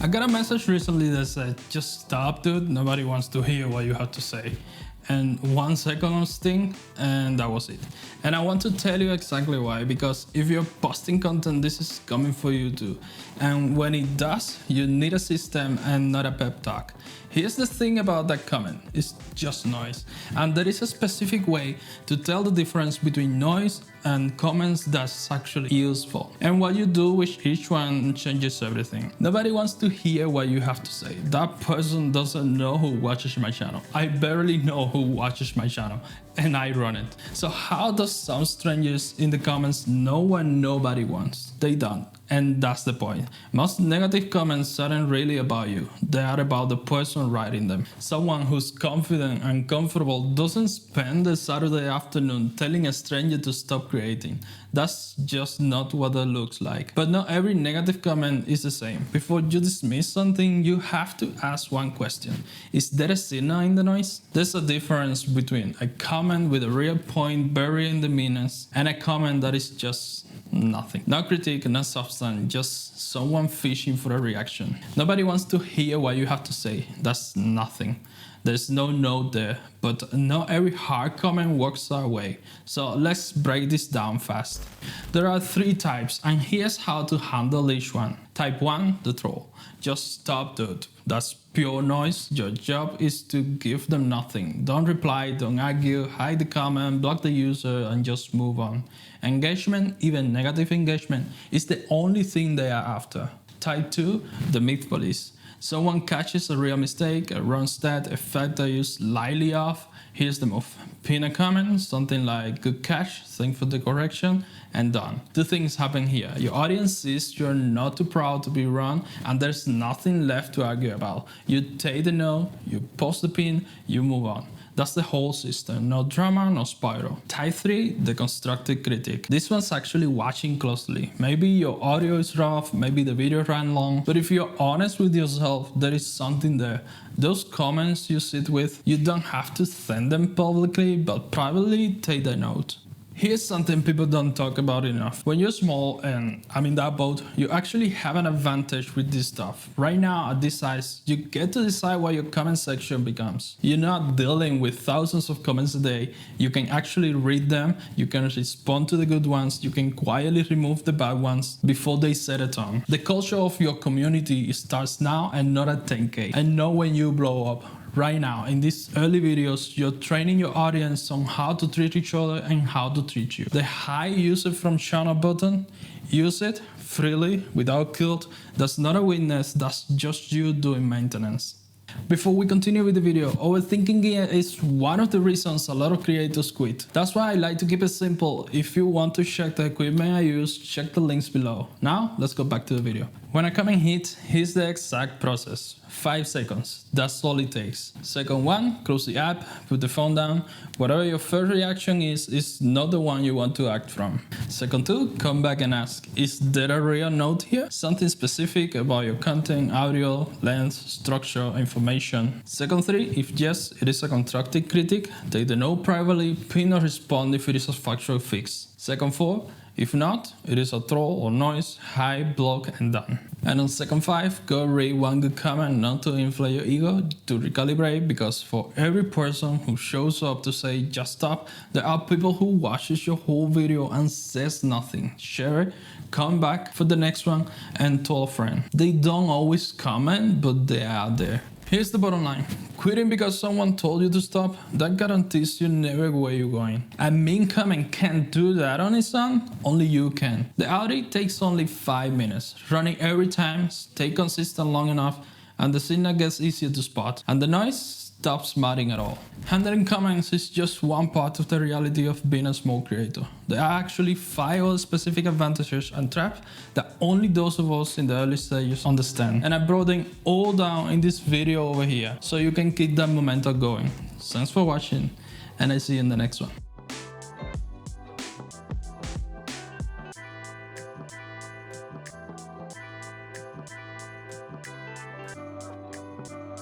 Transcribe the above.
I got a message recently that said, just stop dude, nobody wants to hear what you have to say. And 1 second of sting, and that was it. And I want to tell you exactly why, because if you're posting content, this is coming for you too. And when it does, you need a system and not a pep talk. Here's the thing about that comment, it's just noise. And there is a specific way to tell the difference between noise and comments that's actually useful. And what you do with each one changes everything. Nobody wants to hear what you have to say. That person doesn't know who watches my channel. I barely know who watches my channel, and I run it. So how does some strangers in the comments know what nobody wants? They don't. And that's the point. Most negative comments aren't really about you. They are about the person writing them. Someone who's confident and comfortable doesn't spend the Saturday afternoon telling a stranger to stop creating. That's just not what it looks like. But not every negative comment is the same. Before you dismiss something, you have to ask one question. Is there a signal in the noise? There's a difference between a comment with a real point buried in the meanness and a comment that is just nothing. No critique, no substance, just someone fishing for a reaction. Nobody wants to hear what you have to say. That's nothing. There's no note there, but not every hard comment works our way. So let's break this down fast. There are 3 types, and here's how to handle each one. Type 1, the troll. Just stop dude. That's pure noise. Your job is to give them nothing. Don't reply, don't argue, hide the comment, block the user, and just move on. Engagement, even negative engagement, is the only thing they are after. Type 2, the myth police. Someone catches a real mistake, a wrong stat, a fact that you slightly off. Here's the move. Pin a comment, something like good catch, thanks for the correction, and done. 2 things happen here. Your audience sees you're not too proud to be wrong, and there's nothing left to argue about. You take the no, you post the pin, you move on. That's the whole system. No drama, no spiral. Type 3, the constructive critic. This one's actually watching closely. Maybe your audio is rough, maybe the video ran long, but if you're honest with yourself, there is something there. Those comments you sit with, you don't have to send them publicly, but privately take the note. Here's something people don't talk about enough. When you're small, and I'm in that boat, you actually have an advantage with this stuff. Right now, at this size, you get to decide what your comment section becomes. You're not dealing with thousands of comments a day. You can actually read them, you can respond to the good ones, you can quietly remove the bad ones before they set a tone. The culture of your community starts now and not at 10K. And not when you blow up. Right now, in these early videos, you're training your audience on how to treat each other and how to treat you. The high user from channel button, use it freely, without guilt. That's not a weakness, that's just you doing maintenance. Before we continue with the video, overthinking is one of the reasons a lot of creators quit. That's why I like to keep it simple. If you want to check the equipment I use, check the links below. Now, let's go back to the video. When a comment hits, here's the exact process. 5 seconds, that's all it takes. Second 1, close the app, put the phone down. Whatever your first reaction is not the one you want to act from. Second 2, come back and ask, is there a real note here? Something specific about your content, audio, length, structure, information. Second 3, if yes, it is a constructive critic, take the note privately, pin or respond if it is a factual fix. Second 4, if not, it is a troll or noise, hide, block, and done. And on second 5, go read one good comment, not to inflate your ego, to recalibrate, because for every person who shows up to say just stop, there are people who watches your whole video and says nothing. Share it, come back for the next one, and tell a friend. They don't always comment, but they are there. Here's the bottom line. Quitting because someone told you to stop, that guarantees you never where you're going. A mean comment can't do that on its own, only you can. The audit takes only 5 minutes. Running every time, stay consistent long enough, and the signal gets easier to spot. And the noise stops mattering at all. Handling comments is just one part of the reality of being a small creator. There are actually 5 other specific advantages and traps that only those of us in the early stages understand. And I brought them all down in this video over here, so you can keep that momentum going. Thanks for watching, and I see you in the next one.